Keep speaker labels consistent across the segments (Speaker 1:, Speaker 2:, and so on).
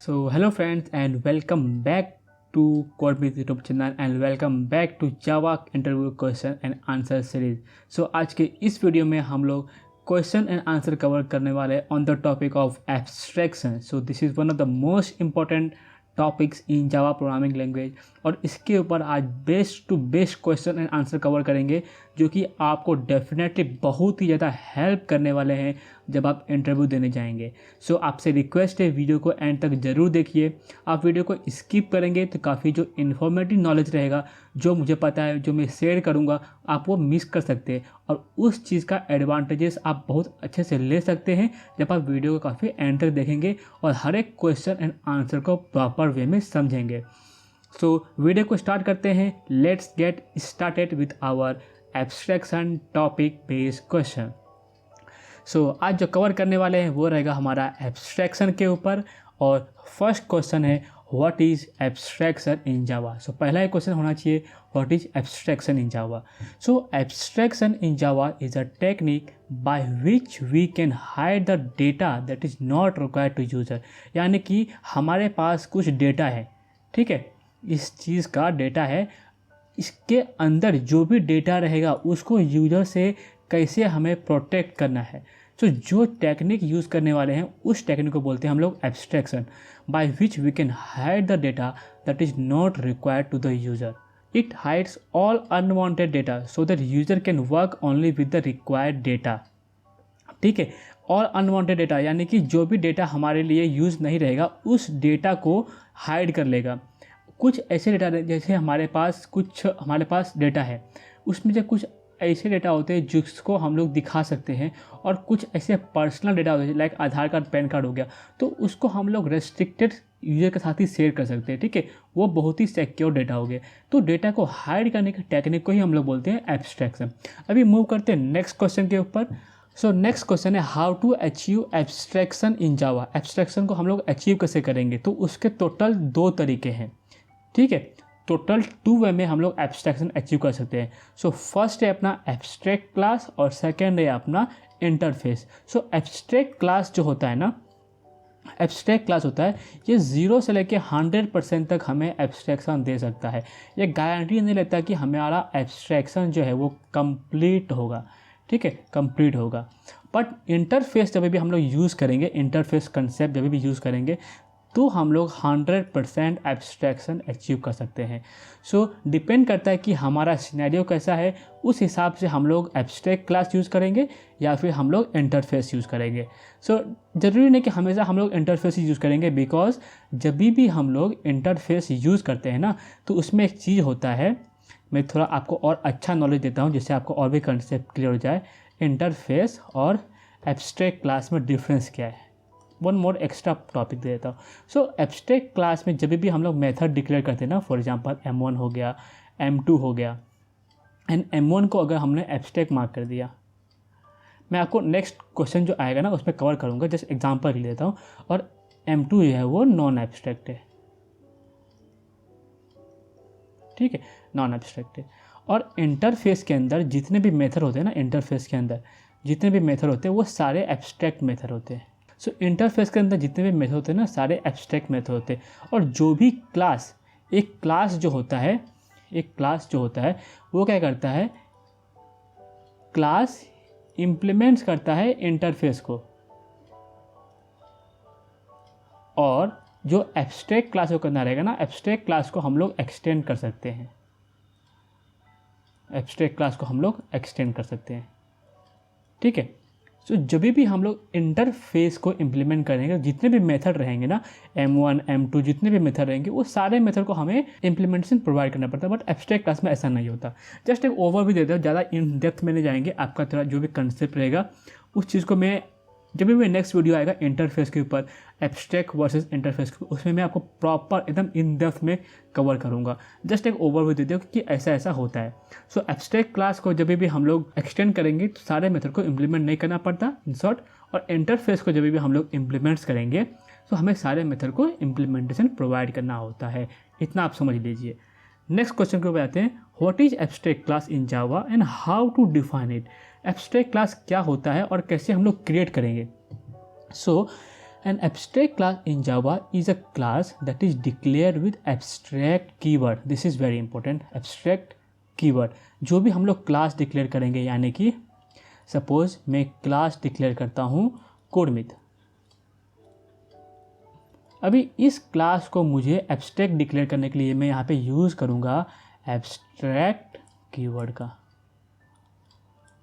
Speaker 1: So hello friends and welcome back to Codebeats YouTube channel and welcome back to Java interview question and answer series. So आज के इस video में हम लोग question and answer cover करने वाले on the topic of abstraction. So this is one of the most important topics in Java programming language और इसके ऊपर आज best to best question and answer cover करेंगे जो कि आपको डेफिनेटली बहुत ही ज़्यादा हेल्प करने वाले हैं जब आप इंटरव्यू देने जाएंगे. सो आपसे रिक्वेस्ट है वीडियो को एंड तक ज़रूर देखिए. आप वीडियो को स्किप करेंगे तो काफ़ी जो इन्फॉर्मेटिव नॉलेज रहेगा जो मुझे पता है जो मैं शेयर करूँगा आप वो मिस कर सकते हैं और उस चीज़ का एडवांटेजेस आप बहुत अच्छे से ले सकते हैं जब आप वीडियो को काफ़ी एंड तक देखेंगे और हर एक क्वेश्चन एंड आंसर को प्रॉपर वे में समझेंगे. सो वीडियो को स्टार्ट करते हैं. Let's get started with our abstraction topic based question. So आज जो कवर करने वाले हैं वो रहेगा हमारा एब्स्ट्रैक्शन के ऊपर और फर्स्ट क्वेश्चन है what is abstraction in Java. So पहला एक क्वेश्चन होना चाहिए what is abstraction in Java. So abstraction in Java is a technique by which we can hide the data that is not required to user. यानी कि हमारे पास कुछ data है, ठीक है, इस चीज़ का डेटा है, इसके अंदर जो भी डेटा रहेगा उसको यूज़र से कैसे हमें प्रोटेक्ट करना है. तो जो टेक्निक यूज़ करने वाले हैं उस टेक्निक को बोलते हैं हम लोग abstraction by which we can hide the data that is not required to the user. It hides all unwanted data so that user can work only with the required data. ठीक है, all unwanted data यानी कि जो भी data हमारे लिए use नहीं रहेगा उस डेटा को हाइड कर लेगा. कुछ ऐसे डेटा जैसे हमारे पास डेटा है उसमें से कुछ ऐसे डेटा होते हैं जिसको हम लोग दिखा सकते हैं और कुछ ऐसे पर्सनल डेटा होते हैं लाइक आधार कार्ड पैन कार्ड हो गया तो उसको हम लोग रेस्ट्रिक्टेड यूज़र के साथ ही शेयर कर सकते हैं. ठीक है, वो बहुत ही सिक्योर डेटा हो गया. तो डेटा को हाइड करने की टेक्निक को ही हम लोग बोलते हैं एब्स्ट्रैक्शन. अभी मूव करते हैं नेक्स्ट क्वेश्चन के ऊपर. सो नेक्स्ट क्वेश्चन है how to achieve abstraction in Java. एब्स्ट्रैक्शन को हम लोग अचीव कैसे करेंगे तो उसके टोटल 2 तरीके हैं. ठीक है, टोटल 2 वे में हम लोग एब्स्ट्रैक्शन अचीव कर सकते हैं. सो फर्स्ट है अपना एब्स्ट्रैक्ट क्लास और सेकंड है अपना इंटरफेस. सो एब्स्ट्रैक्ट क्लास जो होता है ना, एब्स्ट्रैक्ट क्लास होता है ये 0 से लेके 100% तक हमें एब्स्ट्रैक्शन दे सकता है. ये गारंटी नहीं लेता कि हमारा एब्स्ट्रैक्शन जो है वो कंप्लीट होगा. ठीक है, कंप्लीट होगा. बट इंटरफेस जब भी हम लोग यूज़ करेंगे, इंटरफेस कंसेप्ट जब भी यूज़ करेंगे तो हम लोग 100% एब्स्ट्रैक्शन अचीव कर सकते हैं. सो डिपेंड करता है कि हमारा सिनेरियो कैसा है, उस हिसाब से हम लोग एब्स्ट्रैक्ट क्लास यूज़ करेंगे या फिर हम लोग इंटरफेस यूज़ करेंगे. सो ज़रूरी नहीं कि हमेशा हम लोग इंटरफेस ही यूज़ करेंगे बिकॉज जब भी हम लोग इंटरफेस यूज़ करते हैं ना तो उसमें एक चीज़ होता है, मैं थोड़ा आपको और अच्छा नॉलेज देता हूँ जिससे आपको और भी कंसेप्ट क्लियर हो जाए. इंटरफेस और एब्स्ट्रैक्ट क्लास में डिफरेंस क्या है, वन मोर एक्स्ट्रा टॉपिक दे देता हूँ. सो एब्स्ट्रैक्ट क्लास में जब भी हम लोग मेथड डिक्लेयर करते हैं ना, फॉर एग्जांपल M1 हो गया, M2 हो गया एंड M1 को अगर हमने एब्स्ट्रैक्ट मार्क कर दिया, मैं आपको नेक्स्ट क्वेश्चन जो आएगा ना उसमें कवर करूँगा, जस्ट एग्जांपल ले लेता हूँ. और M2 जो है वो नॉन एब्स्ट्रैक्ट है. ठीक है, नॉन एब्स्ट्रैक्ट है. और इंटरफेस के अंदर जितने भी मेथड होते हैं ना, इंटरफेस के अंदर जितने भी मेथड होते हैं वो सारे एब्स्ट्रैक्ट मेथड होते हैं. सो इंटरफेस के अंदर जितने भी मेथड होते हैं ना सारे एब्स्ट्रैक्ट मेथड होते हैं. और जो भी क्लास, एक क्लास जो होता है वो क्या करता है, क्लास इम्प्लीमेंट्स करता है इंटरफेस को. और जो एब्स्ट्रैक्ट क्लास को करना रहेगा ना, एब्स्ट्रैक्ट क्लास को हम लोग एक्सटेंड कर सकते हैं. एब्स्ट्रैक्ट क्लास को हम लोग एक्सटेंड कर सकते हैं. ठीक है, सो जब भी हम लोग इंटरफेस को इम्प्लीमेंट करेंगे जितने भी मेथड रहेंगे ना, M1 M2 जितने भी मेथड रहेंगे वो सारे मेथड को हमें इम्प्लीमेंटेशन प्रोवाइड करना पड़ता है. बट एब्स्ट्रैक्ट क्लास में ऐसा नहीं होता. जस्ट एक ओवरव्यू देते हो, ज़्यादा इन डेप्थ में नहीं जाएंगे. आपका थोड़ा जो भी कंसेप्ट रहेगा उस चीज़ को मैं जब भी नेक्स्ट वीडियो आएगा इंटरफेस के ऊपर, एब्स्ट्रैक्ट वर्सेस इंटरफेस के, उसमें मैं आपको प्रॉपर एकदम इन डेप्थ में कवर करूँगा. जस्ट एक ओवरव्यू देते हो कि ऐसा ऐसा होता है. सो एब्स्ट्रैक्ट क्लास को जब भी हम लोग एक्सटेंड करेंगे तो सारे मेथड को इम्प्लीमेंट नहीं करना पड़ता इन शॉर्ट. और इंटरफेस को जब भी हम लोग इम्प्लीमेंट्स करेंगे तो हमें सारे मेथड को इम्प्लीमेंटेशन प्रोवाइड करना होता है. इतना आप समझ लीजिए. नेक्स्ट क्वेश्चन को आते हैं, what is abstract class in Java and how to define it. Abstract class क्या होता है और कैसे हम लोग क्रिएट करेंगे। So an abstract class in Java is a class that is declared with abstract keyword. This is very important, abstract keyword. जो भी हम लोग क्लास डिक्लेयर करेंगे, यानी कि सपोज मैं क्लास डिक्लेयर करता हूँ कोडमित। अभी इस क्लास को मुझे एब्स्ट्रैक्ट डिक्लेयर करने के लिए मैं यहाँ पे यूज़ करूँगा एब्स्ट्रैक्ट कीवर्ड का,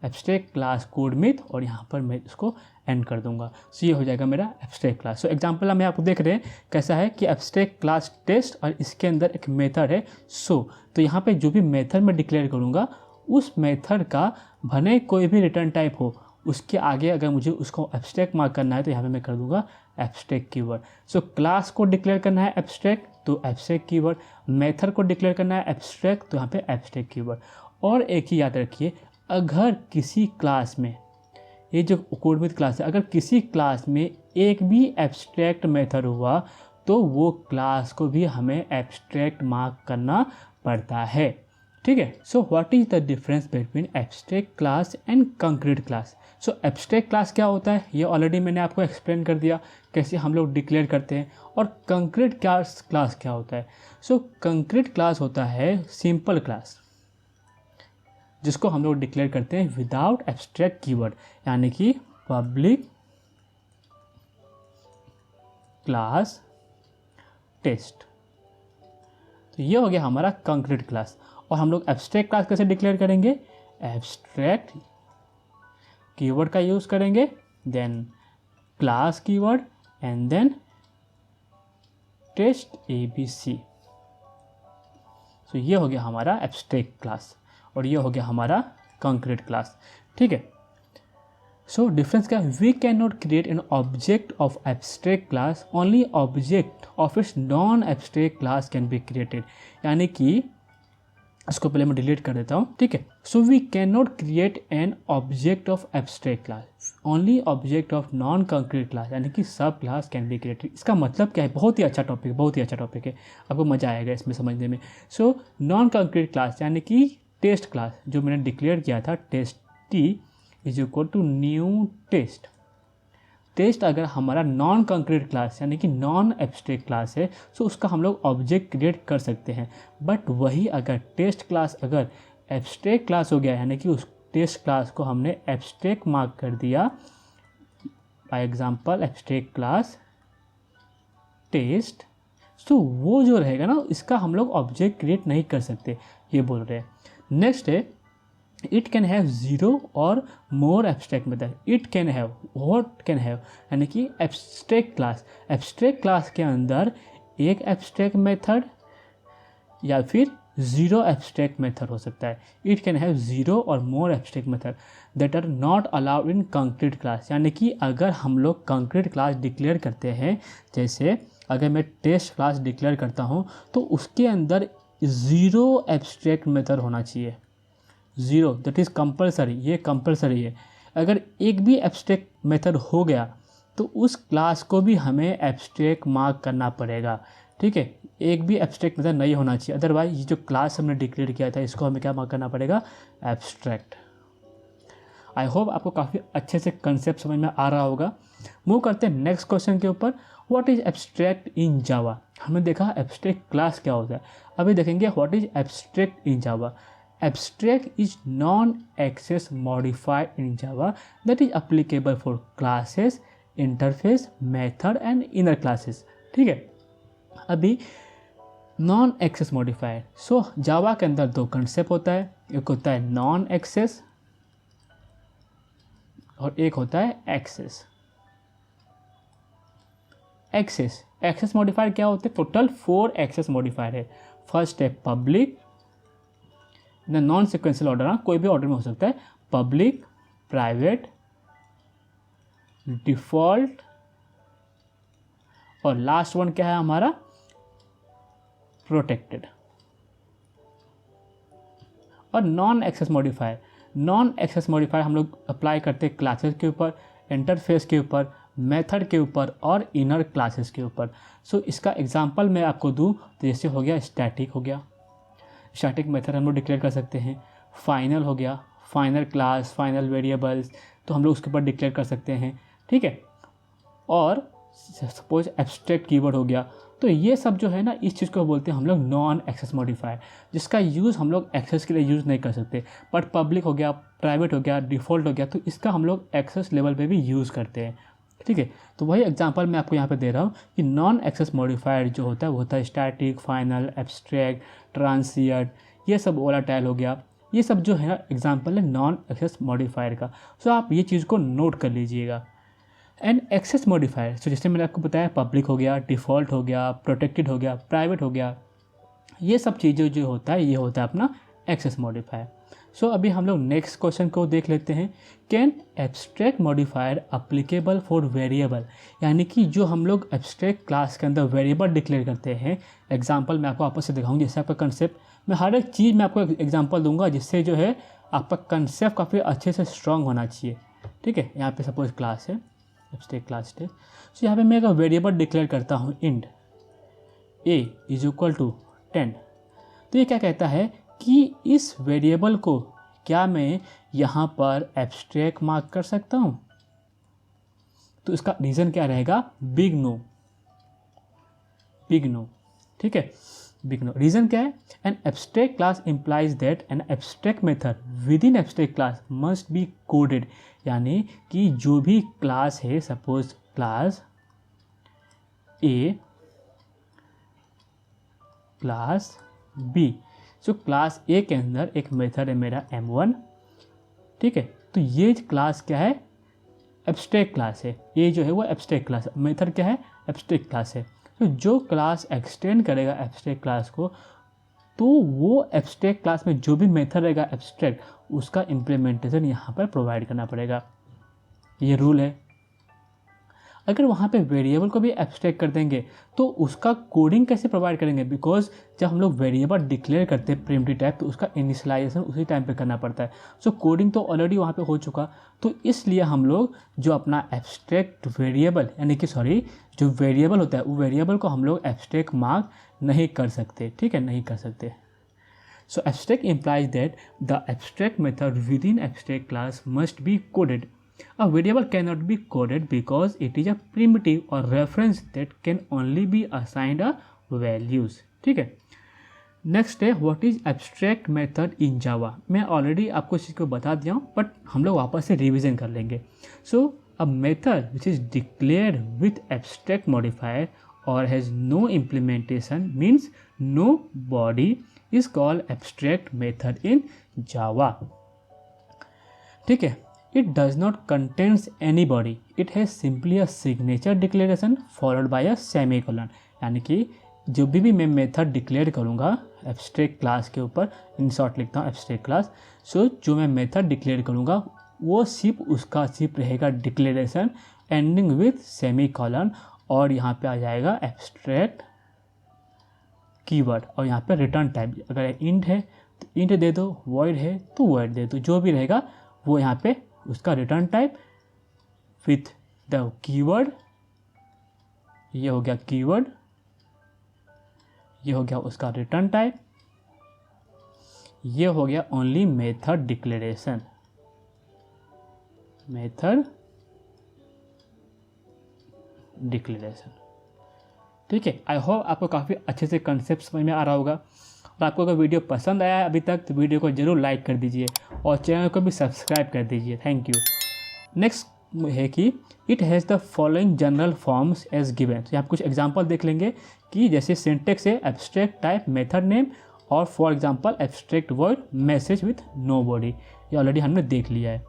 Speaker 1: एब्स्ट्रैक्ट क्लास कोडमित, और यहाँ पर मैं इसको एंड कर दूंगा। सो ये हो जाएगा मेरा एब्स्ट्रैक्ट क्लास। सो एग्जांपल में आपको देख रहे हैं कैसा है कि एब्स्ट्रैक्ट क्लास टेस्ट और इसके अंदर एक मेथड है तो यहाँ पे जो भी मेथड मैं डिक्लेयर करूँगा उस मेथड का भले कोई भी रिटर्न टाइप हो, उसके आगे अगर मुझे उसको एब्स्ट्रैक्ट मार्क करना है तो यहाँ पे मैं कर दूंगा एब्स्ट्रैक्ट कीवर्ड। सो क्लास को डिक्लेयर करना है एब्स्ट्रैक्ट तो एब्स्ट्रैक्ट कीवर्ड, मेथड को डिक्लेयर करना है एब्स्ट्रैक्ट तो यहाँ पे एब्स्ट्रैक्ट कीवर्ड। और एक ही याद रखिए, अगर किसी क्लास में, ये जो कोडमित क्लास है, अगर किसी क्लास में एक भी एब्स्ट्रैक्ट मेथड हुआ तो वो क्लास को भी हमें एब्स्ट्रैक्ट मार्क करना पड़ता है। ठीक है। So what is the difference between abstract class and concrete class. So abstract class क्या होता है ये ऑलरेडी मैंने आपको एक्सप्लेन कर दिया कैसे हम लोग डिक्लेयर करते हैं। और कंक्रीट क्लास क्या होता है। सो कंक्रीट क्लास होता है सिंपल क्लास, जिसको हम लोग डिक्लेयर करते हैं विदाउट एब्स्ट्रैक्ट कीवर्ड, यानी कि पब्लिक क्लास टेस्ट। तो ये हो गया हमारा कंक्रीट क्लास। और हम लोग एब्स्ट्रैक्ट क्लास कैसे डिक्लेयर करेंगे, एब्स्ट्रैक्ट कीवर्ड का यूज़ करेंगे, then class keyword and then test ABC। तो ये हो गया हमारा एब्स्ट्रैक्ट क्लास और ये हो गया हमारा कंक्रीट क्लास। ठीक है। सो डिफरेंस क्या है, we can not create an object of abstract class, only object of its non abstract class can be created. यानी कि इसको पहले मैं डिलीट कर देता हूँ। ठीक है। So we can not create an object of abstract class, only object of non concrete class, यानी कि सब क्लास कैन बी क्रिएटेड। इसका मतलब क्या है, बहुत ही अच्छा टॉपिक, बहुत ही अच्छा टॉपिक है, आपको मज़ा आएगा इसमें समझने में। सो नॉन कंक्रीट क्लास यानी कि टेस्ट क्लास जो मैंने डिक्लेयर किया था, test T is equal to new test. Test अगर हमारा नॉन कंक्रीट क्लास यानी कि नॉन एब्स्ट्रैक्ट क्लास है तो उसका हम लोग ऑब्जेक्ट क्रिएट कर सकते हैं। बट वही अगर टेस्ट क्लास अगर एब्स्ट्रैक्ट क्लास हो गया, यानी कि उस टेस्ट क्लास को हमने एब्स्ट्रैक्ट मार्क कर दिया, by example abstract class test, तो वो जो रहेगा ना इसका हम लोग ऑब्जेक्ट क्रिएट नहीं कर सकते, ये बोल रहे हैं। नेक्स्ट है it can have zero or more abstract method. It can have, what can have, यानी कि एब्स्ट्रैक्ट क्लास, एब्स्ट्रैक्ट क्लास के अंदर एक एब्स्ट्रैक्ट मेथड या फिर ज़ीरो एब्स्ट्रैक्ट मेथड हो सकता है। It can have zero or more abstract method that are not allowed in concrete class. यानी कि अगर हम लोग कंक्रीट क्लास डिक्लेयर करते हैं, जैसे अगर मैं टेस्ट क्लास डिक्लेयर करता हूँ तो उसके अंदर ज़ीरो एब्स्ट्रैक्ट मेथड होना चाहिए, ज़ीरो, दैट इज़ कंपलसरी, ये कंपलसरी है। अगर एक भी एब्स्ट्रैक्ट मेथड हो गया तो उस क्लास को भी हमें एब्स्ट्रैक्ट मार्क करना पड़ेगा। ठीक है। एक भी एब्स्ट्रैक्ट मेथड नहीं होना चाहिए, अदरवाइज ये जो क्लास हमने डिक्लेयर किया था इसको हमें क्या मार्क करना पड़ेगा, एब्स्ट्रैक्ट। आई होप आपको काफ़ी अच्छे से कंसेप्ट समझ में आ रहा होगा। मूव करते हैं नेक्स्ट क्वेश्चन के ऊपर, व्हाट इज़ एब्स्ट्रैक्ट इन जावा। हमने देखा एब्स्ट्रैक्ट क्लास क्या होता है, अभी देखेंगे what is abstract in Java. Abstract is non-access modifier in Java that is applicable for classes, interface, method and inner classes। ठीक है। अभी नॉन एक्सेस मॉडिफायर, सो जावा के अंदर दो कंसेप्ट होता है, एक होता है नॉन एक्सेस और एक होता है एक्सेस। एक्सेस मॉडिफायर क्या होते हैं, टोटल 4 एक्सेस मॉडिफायर है। फर्स्ट है पब्लिक, नॉन सिक्वेंशियल ऑर्डर, हाँ कोई भी ऑर्डर में हो सकता है, पब्लिक, प्राइवेट, डिफ़ॉल्ट और लास्ट वन क्या है हमारा, प्रोटेक्टेड। और नॉन एक्सेस मॉडिफायर हम लोग अप्लाई करते हैं क्लासेस के ऊपर, इंटरफेस के ऊपर, मेथड के ऊपर और इनर क्लासेस के ऊपर। सो इसका एग्जांपल मैं आपको दूं तो जैसे हो गया स्टैटिक, हो गया स्टैटिक मेथड हम लोग डिक्लेयर कर सकते हैं। फाइनल हो गया, फाइनल क्लास, फाइनल वेरिएबल्स, तो हम लोग उसके ऊपर डिक्लेयर कर सकते हैं, ठीक है। और सपोज एब्स्ट्रैक्ट कीवर्ड हो गया, तो ये सब जो है ना, इस चीज़ को बोलते हैं हम लोग नॉन एक्सेस मॉडिफायर, जिसका यूज़ हम लोग एक्सेस के लिए यूज़ नहीं कर सकते। बट पब्लिक हो गया, प्राइवेट हो गया, डिफ़ॉल्ट हो गया, तो इसका हम लोग एक्सेस लेवल पे भी यूज़ करते हैं, ठीक है। तो वही एग्जांपल मैं आपको यहाँ पे दे रहा हूँ कि नॉन एक्सेस मॉडिफायर जो होता है वो होता है स्टैटिक, फाइनल, एब्स्ट्रैक्ट, ट्रांसिएंट, ये सब वोलेटाइल हो गया। ये सब जो है ना एग्जांपल है नॉन एक्सेस मॉडिफायर का। सो आप ये चीज़ को नोट कर लीजिएगा। एंड एक्सेस मॉडिफायर, सो जैसे मैंने आपको बताया, पब्लिक हो गया, डिफ़ॉल्ट हो गया, प्रोटेक्टेड हो गया, प्राइवेट हो गया, ये सब चीज़ें जो होता है ये होता है अपना एक्सेस मॉडिफायर। सो अभी हम लोग नेक्स्ट क्वेश्चन को देख लेते हैं। Can abstract modifier applicable for variable, यानी कि जो हम लोग एब्स्ट्रैक्ट क्लास के अंदर वेरिएबल डिक्लेयर करते हैं। एग्जांपल मैं आपको आपस से दिखाऊंगी, जैसे आपका कंसेप्ट, मैं हर एक चीज़ में आपको एग्जांपल दूंगा, जिससे जो है आपका कंसेप्ट काफ़ी अच्छे से स्ट्रॉन्ग होना चाहिए, ठीक है। यहाँ पे सपोज क्लास है, एब्स्ट्रैक्ट क्लास टेस्ट, सो यहाँ पे मैं एक वेरिएबल डिक्लेयर करता हूँ int a is equal to 10। तो ये क्या कहता है कि इस वेरिएबल को क्या मैं यहाँ पर एब्स्ट्रैक्ट मार्क कर सकता हूँ। तो इसका रीज़न क्या रहेगा, बिग नो, बिग नो, ठीक है, बिग नो। रीज़न क्या है, an abstract class implies that an abstract method within abstract class must be coded, यानी कि जो भी क्लास है, suppose class A, class B, so class A के अंदर एक मेथड है मेरा m1, ठीक है। तो ये क्लास क्या है, एब्स्ट्रैक्ट क्लास है, ये जो है वो एब्स्ट्रैक्ट क्लास है, मेथड क्या है, एब्स्ट्रैक्ट क्लास है। तो जो क्लास एक्सटेंड करेगा एब्स्ट्रैक्ट क्लास को, तो वो एब्स्ट्रैक्ट क्लास में जो भी मेथड रहेगा एब्स्ट्रैक्ट, उसका इम्प्लीमेंटेशन यहाँ पर प्रोवाइड करना पड़ेगा, ये रूल है। अगर वहाँ पे वेरिएबल को भी एब्स्ट्रैक्ट कर देंगे तो उसका कोडिंग कैसे प्रोवाइड करेंगे, बिकॉज जब हम लोग वेरिएबल डिक्लेयर करते हैं प्रिमिटिव टाइप, तो उसका इनिशियलाइजेशन उसी टाइम पे करना पड़ता है। सो कोडिंग तो ऑलरेडी वहाँ पे हो चुका, तो इसलिए हम लोग जो अपना एब्स्ट्रैक्ट वेरिएबल, यानी कि सॉरी, जो वेरिएबल होता है वो वेरिएबल को हम लोग एब्स्ट्रैक्ट मार्क नहीं कर सकते, ठीक है, नहीं कर सकते। सो abstract implies that the abstract method within abstract class must be coded. A variable cannot be coded because it is a primitive or reference that can only be assigned a values, ठीक है। Next है what is abstract method in Java. मैं already आपको इस चीज़ को बता दिया हूँ, बट हम लोग वापस से रिवीजन कर लेंगे। So a method which is declared with abstract modifier और has no implementation means no body is called abstract method in Java, ठीक है। It does not contains any body, it has simply a signature declaration followed by a semicolon, यानी कि जो भी मैं method declare करूँगा abstract class के ऊपर, इन शॉर्ट लिखता हूँ एब्स्ट्रैक्ट क्लास, सो जो मैं मेथड डिक्लेयर करूँगा वो सिर्फ उसका सिर्फ रहेगा डिक्लेरेशन एंडिंग विथ सेमीकोलन, और यहाँ पे आ जाएगा एब्स्ट्रैक्ट कीवर्ड, और यहाँ पे रिटर्न टाइप, अगर इंट है तो इंट दे दो, वॉइड है तो वॉइड दे दो, जो भी रहेगा वो यहाँ पे उसका return type with the keyword. ये हो गया कीवर्ड, ये हो गया उसका रिटर्न टाइप, ये हो गया only method declaration, method declaration, ठीक है। आई होप आपको काफ़ी अच्छे से कंसेप्ट समझ में आ रहा होगा, और आपको अगर वीडियो पसंद आया अभी तक तो वीडियो को जरूर लाइक कर दीजिए और चैनल को भी सब्सक्राइब कर दीजिए, थैंक यू। नेक्स्ट है कि it has the following general forms as given. तो यहाँ कुछ एग्जांपल देख लेंगे कि जैसे सिंटेक्स है एब्स्ट्रैक्ट टाइप मेथड नेम, और for example abstract word message with no body, ये ऑलरेडी हमने देख लिया है।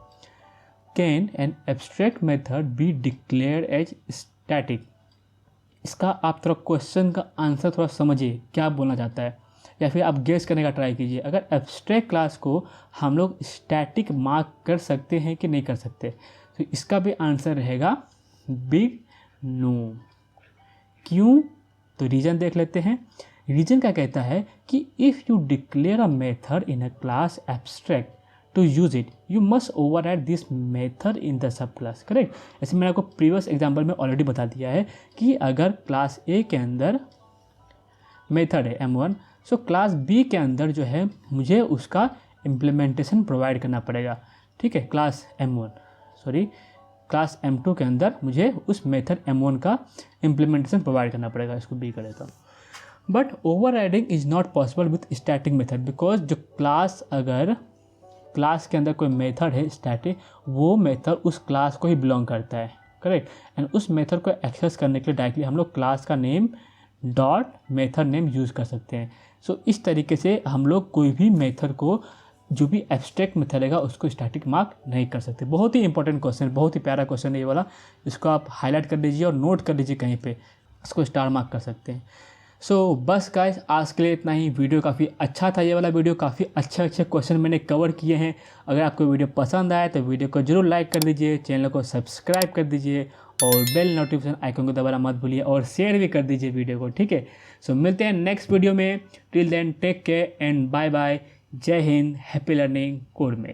Speaker 1: Can an abstract method be declared as static. इसका आप थोड़ा क्वेश्चन का आंसर थोड़ा समझिए क्या बोलना चाहता है, या फिर आप गेस करने का ट्राई कीजिए। अगर एब्स्ट्रैक्ट क्लास को हम लोग स्टैटिक मार्क कर सकते हैं कि नहीं कर सकते, तो इसका भी आंसर रहेगा बिग नो। क्यों, तो रीज़न देख लेते हैं। रीज़न क्या कहता है कि if you declare a method in a class abstract to use it you must override this method in the sub class, correct. ऐसे मैंने आपको प्रीवियस एग्जाम्पल में ऑलरेडी बता दिया है कि अगर क्लास ए के अंदर मेथड है m1, सो क्लास बी के अंदर जो है मुझे उसका इम्प्लीमेंटेशन प्रोवाइड करना पड़ेगा, ठीक है। क्लास M2 के अंदर मुझे उस मेथड M1 का इम्प्लीमेंटेशन प्रोवाइड करना पड़ेगा, इसको बी कर देता हूँ। But over riding is not possible with static method, because जो अगर क्लास के अंदर कोई मेथड है स्टैटिक, वो मेथड उस क्लास को ही बिलोंग करता है, करेक्ट। एंड उस मेथड को एक्सेस करने के लिए डायरेक्टली हम लोग क्लास का name dot method name use कर सकते हैं। सो इस तरीके से हम लोग कोई भी मेथड को, जो भी एब्स्ट्रैक्ट मेथड रहेगा, उसको स्टैटिक मार्क नहीं कर सकते। बहुत ही इंपॉर्टेंट क्वेश्चन, बहुत ही प्यारा क्वेश्चन है ये वाला, इसको आप हाईलाइट कर लीजिए और नोट कर लीजिए कहीं पे, इसको स्टार मार्क कर सकते हैं। सो बस गाइस, आज के लिए इतना ही। वीडियो काफ़ी अच्छा था, ये वाला वीडियो काफ़ी अच्छे क्वेश्चन मैंने कवर किए हैं। अगर आपको वीडियो पसंद आए तो वीडियो को जरूर लाइक कर दीजिए, चैनल को सब्सक्राइब कर दीजिए और बेल नोटिफिकेशन आइकन को दबाना मत भूलिए और शेयर भी कर दीजिए वीडियो को, ठीक है। सो मिलते हैं नेक्स्ट वीडियो में। Till then take care and bye bye. जय हिंद, हैप्पी लर्निंग, कोड में।